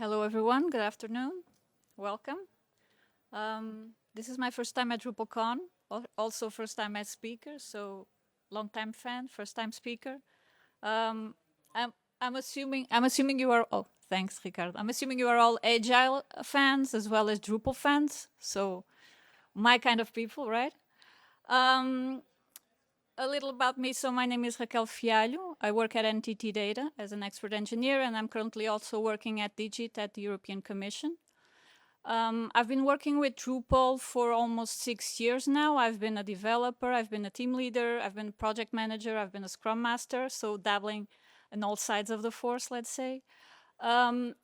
Hello, everyone. Good afternoon. Welcome. This is my first time at DrupalCon, also first time as speaker, so long time fan, first time speaker. Um, I'm assuming you are. Oh, thanks, Ricardo. I'm assuming you are all Agile fans as well as Drupal fans. So my kind of people, right? Um, a little about me. So my name is Raquel Fialho. I work at NTT Data as an expert engineer, and I'm currently also working at Digit at the European Commission. I've been working with Drupal for almost 6 years now. I've been a developer, I've been a team leader, I've been a project manager, I've been a scrum master, so dabbling in all sides of the force, let's say. And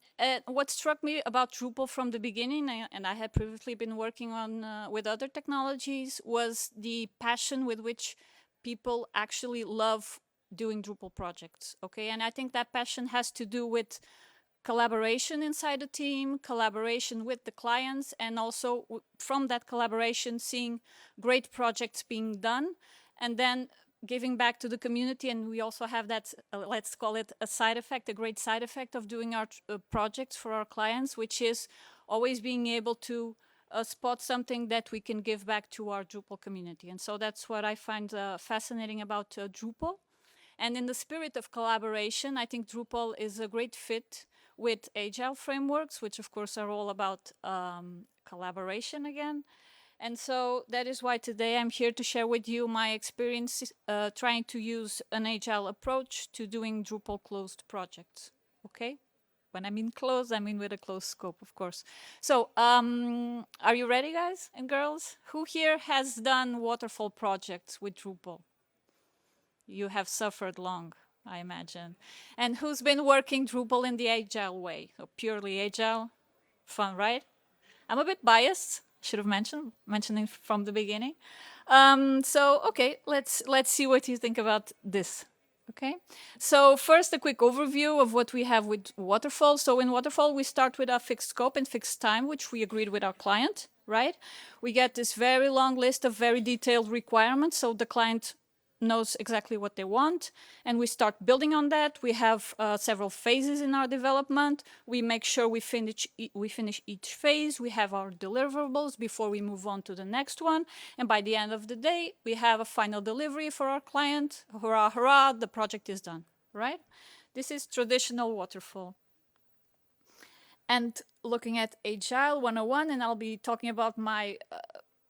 what struck me about Drupal from the beginning, and I had previously been working on with other technologies, was the passion with which people actually love doing Drupal projects. Okay, and I think that passion has to do with collaboration inside the team, collaboration with the clients, and also from that collaboration, seeing great projects being done, and then giving back to the community. And we also have that, let's call it a side effect, a great side effect of doing our projects for our clients, which is always being able to spot something that we can give back to our Drupal community. And so that's what I find fascinating about Drupal. And in the spirit of collaboration, I think Drupal is a great fit with Agile frameworks, which of course are all about collaboration again. And so that is why today I'm here to share with you my experience trying to use an Agile approach to doing Drupal closed projects. Okay? When I mean closed, I mean with a closed scope, of course. So, are you ready, guys and girls? Who here has done waterfall projects with Drupal? You have suffered long, I imagine. And who's been working Drupal in the Agile way? So purely Agile? Fun, right? I'm a bit biased. Should have mentioning from the beginning. So okay, let's see what you think about this. Okay, so first a quick overview of what we have with Waterfall. So in Waterfall, we start with a fixed scope and fixed time, which we agreed with our client, right? We get this very long list of very detailed requirements, so the client knows exactly what they want, and we start building on that. We have several phases in our development. We make sure we finish each phase. We have our deliverables before we move on to the next one, and by the end of the day, we have a final delivery for our client. Hurrah, hurrah, the project is done, right? This is traditional waterfall. And looking at Agile 101, and I'll be talking about my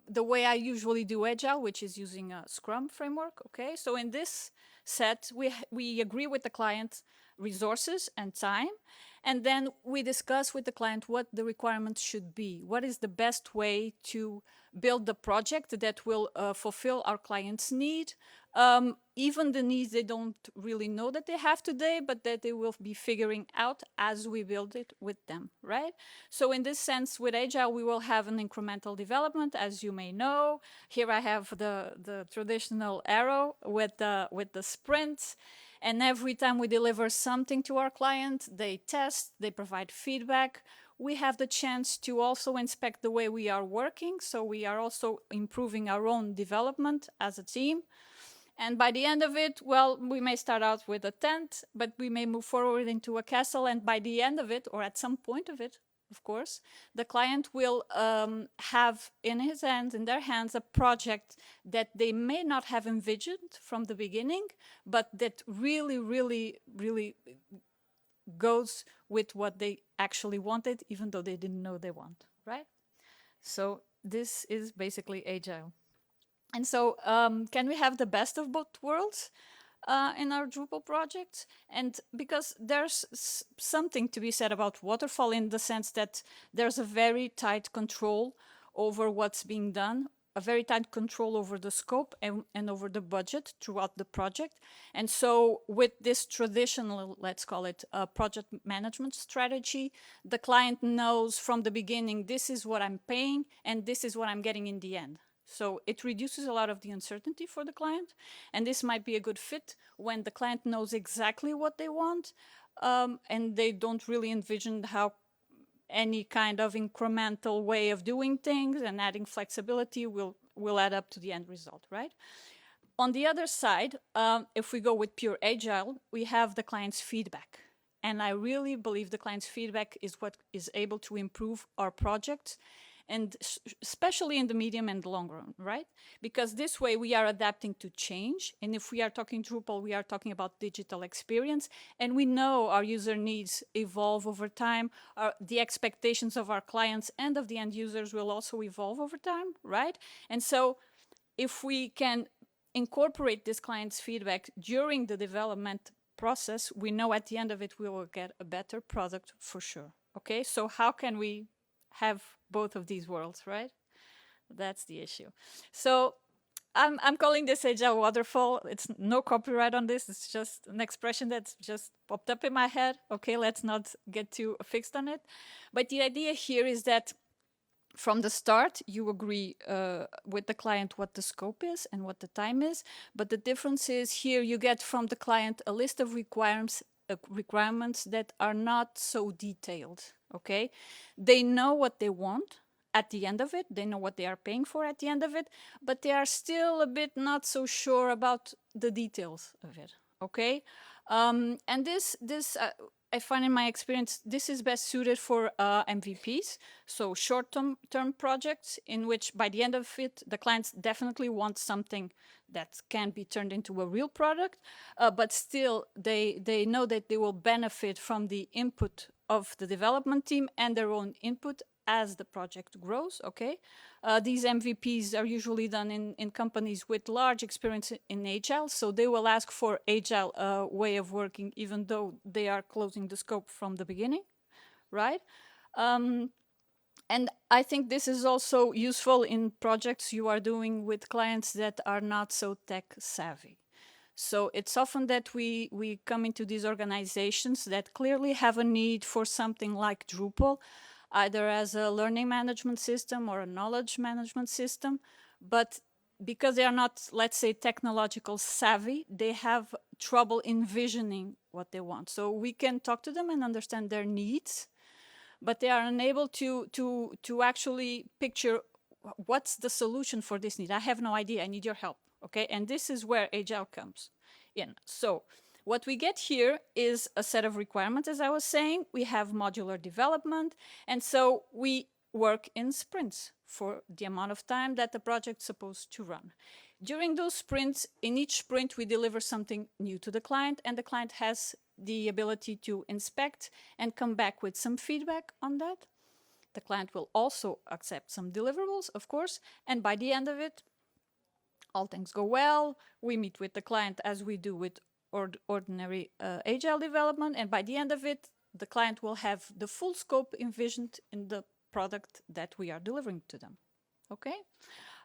the way I usually do Agile, which is using a Scrum framework. Okay, so in this set, we agree with the client resources and time, and then we discuss with the client what the requirements should be. What is the best way to build the project that will fulfill our client's need, even the needs they don't really know that they have today, but that they will be figuring out as we build it with them, right? So in this sense, with Agile, we will have an incremental development, as you may know. Here I have the traditional arrow with the sprints. And every time we deliver something to our client, they test, they provide feedback. We have the chance to also inspect the way we are working. So we are also improving our own development as a team. And by the end of it, well, we may start out with a tent, but we may move forward into a castle. And by the end of it, or at some point of it, of course, the client will have in their hands, a project that they may not have envisioned from the beginning, but that really, really, really goes with what they actually wanted, even though they didn't know they want, right? So this is basically Agile. And so can we have the best of both worlds in our Drupal project? And because there's something to be said about Waterfall in the sense that there's a very tight control over what's being done, a very tight control over the scope and over the budget throughout the project. And so with this traditional, let's call it a project management strategy, the client knows from the beginning, this is what I'm paying and this is what I'm getting in the end. So it reduces a lot of the uncertainty for the client. And this might be a good fit when the client knows exactly what they want and they don't really envision how any kind of incremental way of doing things and adding flexibility will add up to the end result, right? On the other side, if we go with pure Agile, we have the client's feedback. And I really believe the client's feedback is what is able to improve our projects, and especially in the medium and the long run, right? Because this way we are adapting to change. And if we are talking Drupal, we are talking about digital experience. And we know our user needs evolve over time. The expectations of our clients and of the end users will also evolve over time, right? And so if we can incorporate this client's feedback during the development process, we know at the end of it we will get a better product for sure. Okay, so how can we have both of these worlds, right? That's the issue. So I'm calling this Agile Waterfall. It's no copyright on this. It's just an expression that's just popped up in my head. Okay, let's not get too fixed on it. But the idea here is that from the start, you agree with the client what the scope is and what the time is. But the difference is here you get from the client a list of requirements that are not so detailed, okay? They know what they want at the end of it. They know what they are paying for at the end of it, but they are still a bit not so sure about the details of it, okay? And this I find in my experience, this is best suited for MVPs, so short-term projects in which by the end of it, the clients definitely want something that can be turned into a real product, but still they know that they will benefit from the input of the development team and their own input as the project grows, okay? These MVPs are usually done in companies with large experience in Agile, so they will ask for Agile way of working even though they are closing the scope from the beginning, right? And I think this is also useful in projects you are doing with clients that are not so tech savvy. So it's often that we come into these organizations that clearly have a need for something like Drupal, either as a learning management system or a knowledge management system. But because they are not, let's say, technological savvy, they have trouble envisioning what they want. So we can talk to them and understand their needs, but they are unable to actually picture what's the solution for this need. I have no idea. I need your help. Okay, and this is where Agile comes in. So what we get here is a set of requirements, as I was saying. We have modular development, and so we work in sprints for the amount of time that the project's supposed to run. During those sprints, in each sprint, we deliver something new to the client, and the client has the ability to inspect and come back with some feedback on that. The client will also accept some deliverables, of course, and by the end of it, all things go well. We meet with the client as we do with ordinary Agile development, and by the end of it, the client will have the full scope envisioned in the product that we are delivering to them. Okay?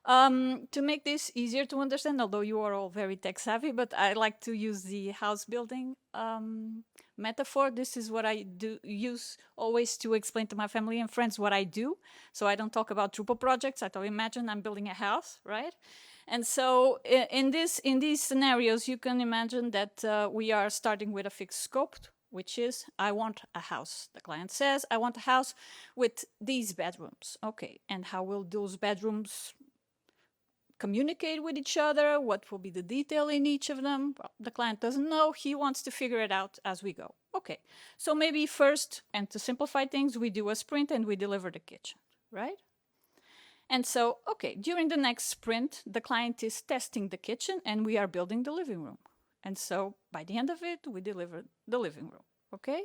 To make this easier to understand, although you are all very tech savvy, but I like to use the house building metaphor. This is what I use always to explain to my family and friends what I do. So I don't talk about Drupal projects. I imagine I'm building a house, right? And so in these scenarios, you can imagine that we are starting with a fixed scope, which is, I want a house. The client says, I want a house with these bedrooms. Okay, and how will those bedrooms communicate with each other? What will be the detail in each of them? Well, the client doesn't know. He wants to figure it out as we go. Okay, so maybe first, and to simplify things, we do a sprint and we deliver the kitchen, right? And so, okay, during the next sprint, the client is testing the kitchen and we are building the living room. And so by the end of it, we deliver the living room, okay?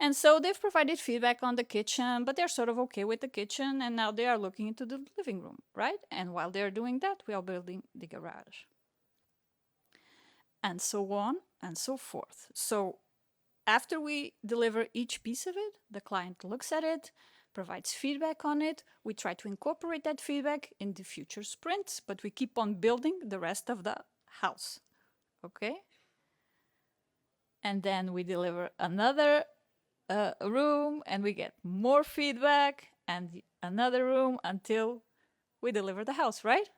And so they've provided feedback on the kitchen, but they're sort of okay with the kitchen, and now they are looking into the living room, right? And while they're doing that, we are building the garage. And so on and so forth. So after we deliver each piece of it, the client looks at it, provides feedback on it. We try to incorporate that feedback in the future sprints, but we keep on building the rest of the house, okay? And then we deliver another room and we get more feedback and another room until we deliver the house, right?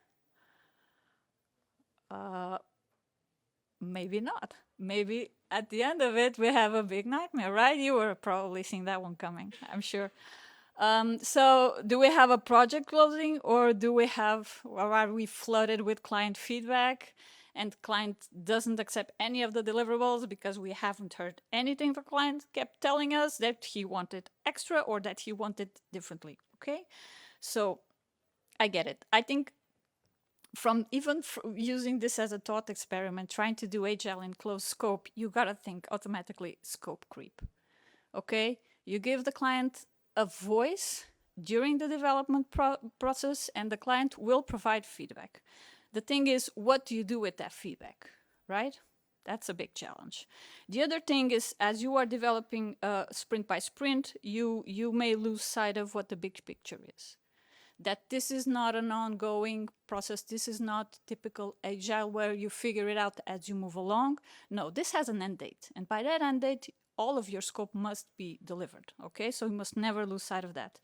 Maybe not. Maybe at the end of it, we have a big nightmare, right? You were probably seeing that one coming, I'm sure. So do we have a project closing, or are we flooded with client feedback and client doesn't accept any of the deliverables because we haven't heard anything the client kept telling us that he wanted extra or that he wanted differently, okay? So I get it. I think from using this as a thought experiment, trying to do Agile in closed scope, you gotta think automatically scope creep, okay? You give the client a voice during the development process, and the client will provide feedback. The thing is, what do you do with that feedback, right? That's a big challenge. The other thing is, as you are developing sprint by sprint, you may lose sight of what the big picture is. That this is not an ongoing process. This is not typical Agile where you figure it out as you move along. No, this has an end date. And by that end date, all of your scope must be delivered, okay? So you must never lose sight of that.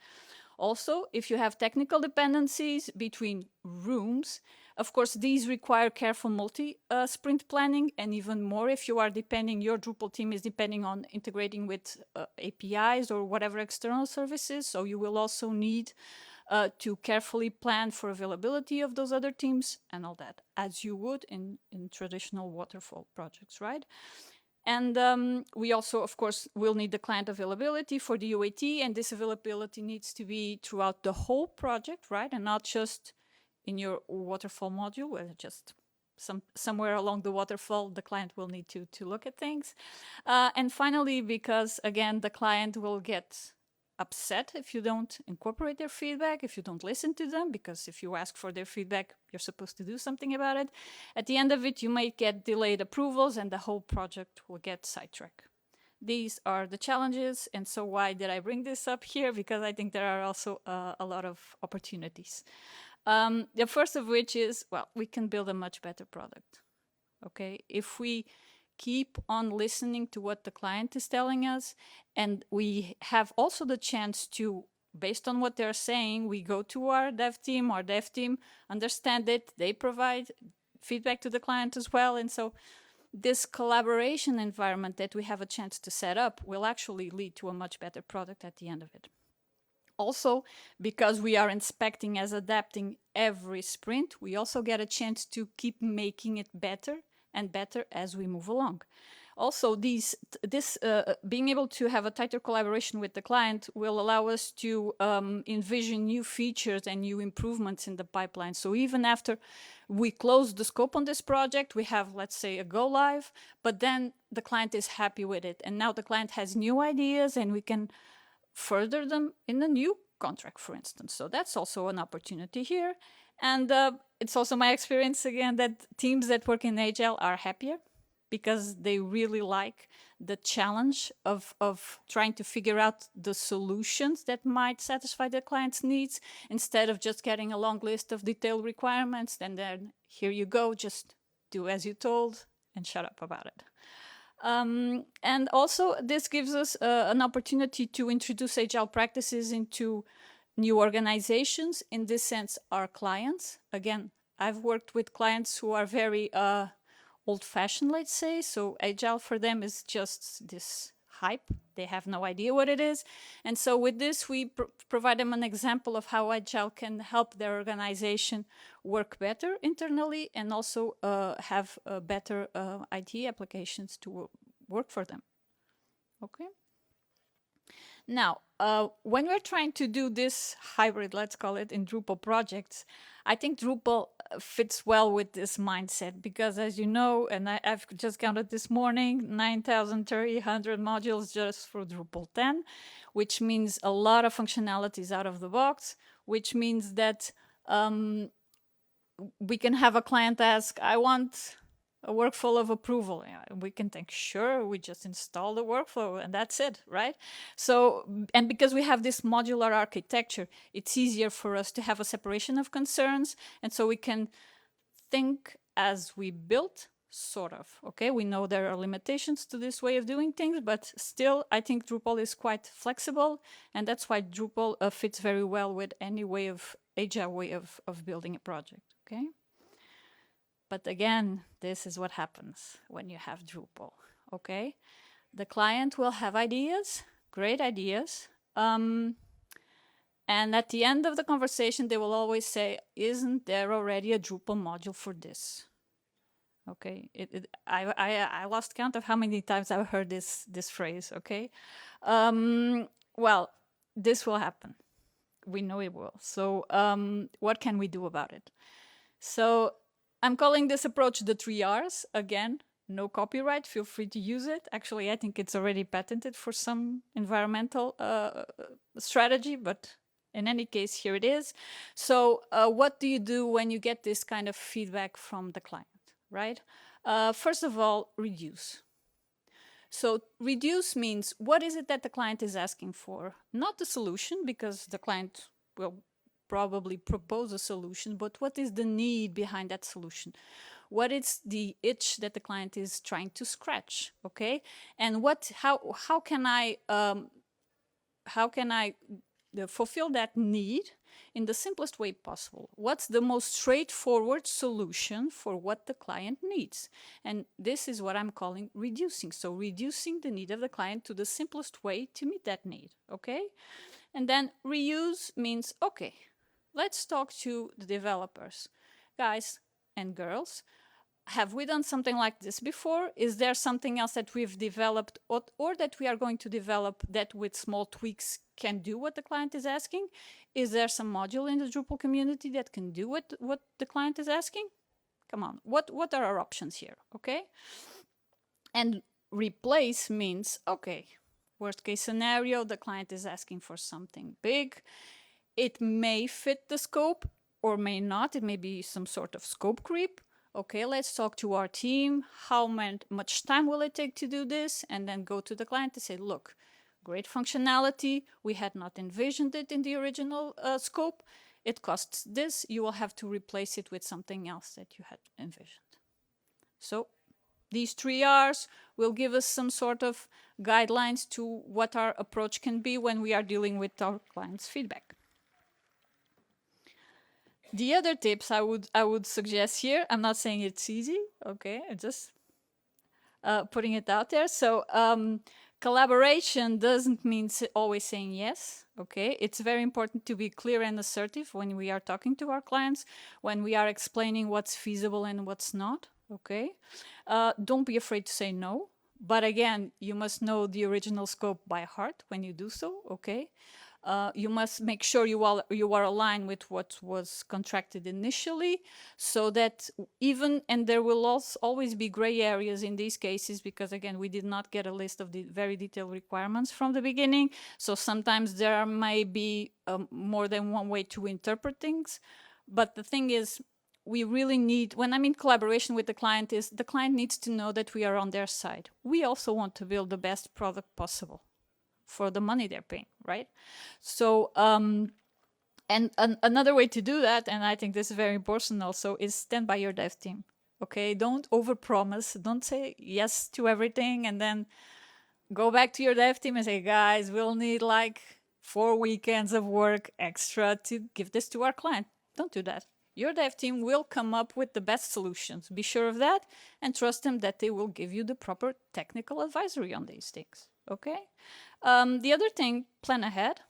Also, if you have technical dependencies between rooms, of course, these require careful multi-sprint planning, and even more if you are depending, your Drupal team is depending on integrating with APIs or whatever external services. So you will also need to carefully plan for availability of those other teams and all that, as you would in traditional waterfall projects, right? And we also, of course, will need the client availability for the UAT, and this availability needs to be throughout the whole project, right? And not just in your waterfall module, where just somewhere along the waterfall, the client will need to look at things. And finally, because again, the client will get upset if you don't incorporate their feedback, if you don't listen to them, because if you ask for their feedback, you're supposed to do something about it. At the end of it, you might get delayed approvals and the whole project will get sidetracked. These are the challenges, and so why did I bring this up here? Because I think there are also a lot of opportunities. The first of which is, well, we can build a much better product, okay? If we keep on listening to what the client is telling us, and we have also the chance to, based on what they're saying, we go to our dev team understand it, they provide feedback to the client as well. And so this collaboration environment that we have a chance to set up will actually lead to a much better product at the end of it. Also, because we are inspecting as adapting every sprint, we also get a chance to keep making it better and better as we move along. Also, being able to have a tighter collaboration with the client will allow us to envision new features and new improvements in the pipeline. So even after we close the scope on this project, we have, let's say, a go live, but then the client is happy with it. And now the client has new ideas and we can further them in a new contract, for instance. So that's also an opportunity here. And it's also my experience, again, that teams that work in Agile are happier because they really like the challenge of trying to figure out the solutions that might satisfy the client's needs instead of just getting a long list of detailed requirements. And then here you go, just do as you're told and shut up about it. And also, this gives us an opportunity to introduce Agile practices into new organizations. In this sense, our clients. Again, I've worked with clients who are very old-fashioned, let's say. So Agile for them is just this hype. They have no idea what it is. And so with this, we provide them an example of how Agile can help their organization work better internally and also have better IT applications to work for them. Okay. Now, when we're trying to do this hybrid, let's call it, in Drupal projects, I think Drupal fits well with this mindset because, as you know, and I've just counted this morning, 9,300 modules just for Drupal 10, which means a lot of functionalities out of the box, which means that we can have a client ask, I want a workflow of approval. We can think, sure, we just install the workflow and that's it, right? So, and because we have this modular architecture, it's easier for us to have a separation of concerns. And so we can think as we built, sort of, okay? We know there are limitations to this way of doing things, but still, I think Drupal is quite flexible. And that's why Drupal fits very well with any way of, Agile way of building a project, okay? But again, this is what happens when you have Drupal, okay? The client will have ideas, great ideas. And at the end of the conversation, they will always say, isn't there already a Drupal module for this? Okay, I lost count of how many times I've heard this phrase. Okay, well, this will happen. We know it will. So what can we do about it? So I'm calling this approach the 3 Rs. Again, no copyright. Feel free to use it. Actually, I think it's already patented for some environmental strategy, but in any case, here it is. So what do you do when you get this kind of feedback from the client, right? First of all, reduce. So reduce means what is it that the client is asking for? Not the solution, because the client will probably propose a solution, but what is the need behind that solution? What is the itch that the client is trying to scratch? Okay, and how can I fulfill that need in the simplest way possible? What's the most straightforward solution for what the client needs? And this is what I'm calling reducing. So reducing the need of the client to the simplest way to meet that need, okay? And then reuse means, okay, let's talk to the developers. Guys and girls, have we done something like this before? Is there something else that we've developed or that we are going to develop that with small tweaks can do what the client is asking? Is there some module in the Drupal community that can do what the client is asking? Come on, what are our options here, okay? And replace means, okay, worst case scenario, the client is asking for something big. It may fit the scope or may not. It may be some sort of scope creep. Okay, let's talk to our team. How much time will it take to do this? And then go to the client to say, look, great functionality. We had not envisioned it in the original scope. It costs this. You will have to replace it with something else that you had envisioned. So these 3 Rs will give us some sort of guidelines to what our approach can be when we are dealing with our clients' feedback. The other tips I would suggest here, I'm not saying it's easy, okay, I'm just putting it out there. So collaboration doesn't mean always saying yes, okay? It's very important to be clear and assertive when we are talking to our clients, when we are explaining what's feasible and what's not, okay? Don't be afraid to say no. But again, you must know the original scope by heart when you do so, okay? You must make sure you are aligned with what was contracted initially, so that and there will also always be gray areas in these cases, because again, we did not get a list of the very detailed requirements from the beginning. So sometimes there may be more than one way to interpret things. But the thing is, we really need, when I'm in collaboration with the client, is the client needs to know that we are on their side. We also want to build the best product possible for the money they're paying, right? So, and another way to do that, and I think this is very important also, is stand by your dev team, okay? Don't overpromise. Don't say yes to everything and then go back to your dev team and say, guys, we'll need like 4 weekends of work extra to give this to our client. Don't do that. Your dev team will come up with the best solutions. Be sure of that and trust them that they will give you the proper technical advisory on these things, okay? The other thing, plan ahead.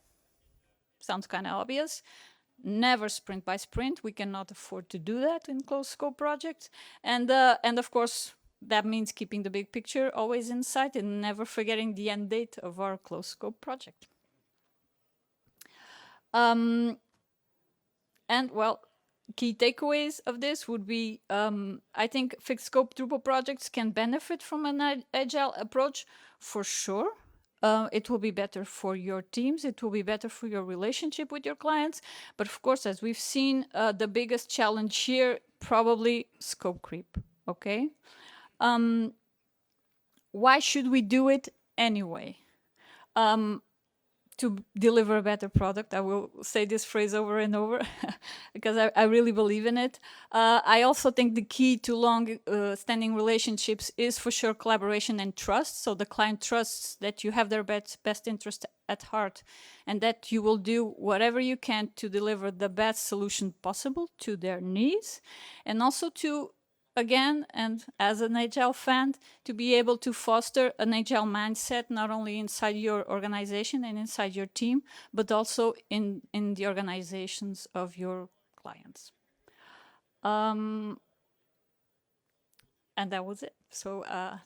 Sounds kind of obvious. Never sprint by sprint. We cannot afford to do that in closed scope projects. And of course, that means keeping the big picture always in sight and never forgetting the end date of our closed scope project. And well, key takeaways of this would be, I think fixed scope Drupal projects can benefit from an agile approach for sure. It will be better for your teams. It will be better for your relationship with your clients. But of course, as we've seen, the biggest challenge here, probably scope creep, okay? Why should we do it anyway? To deliver a better product. I will say this phrase over and over because I really believe in it. I also think the key to long-standing relationships is for sure collaboration and trust. So the client trusts that you have their best interest at heart and that you will do whatever you can to deliver the best solution possible to their needs, and also to, again, and as an Agile fan, to be able to foster an Agile mindset, not only inside your organization and inside your team, but also in the organizations of your clients. And that was it. So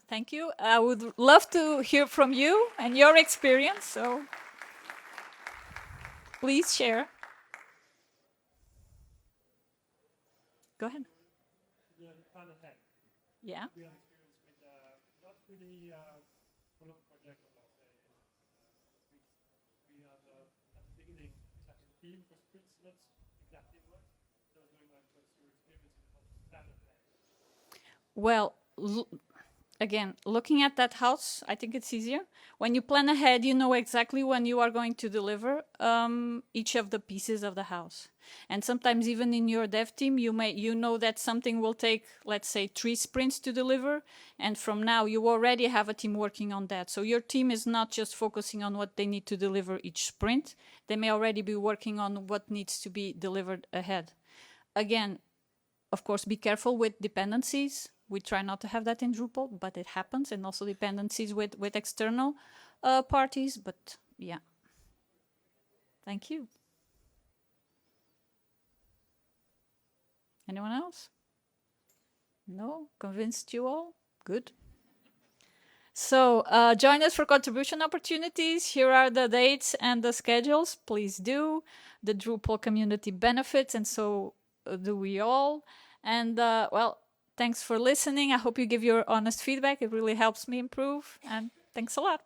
thank you. I would love to hear from you and your experience. So please share. Go ahead. Yeah. Well, again, looking at that house, I think it's easier. When you plan ahead, you know exactly when you are going to deliver each of the pieces of the house. And sometimes even in your dev team, you know that something will take, let's say, 3 sprints to deliver. And from now, you already have a team working on that. So your team is not just focusing on what they need to deliver each sprint. They may already be working on what needs to be delivered ahead. Again, of course, be careful with dependencies. We try not to have that in Drupal, but it happens, and also dependencies with external parties. But yeah, thank you. Anyone else? No? Convinced you all? Good. So join us for contribution opportunities. Here are the dates and the schedules. Please do. The Drupal community benefits, and so do we all. And well, thanks for listening. I hope you give your honest feedback. It really helps me improve. And thanks a lot.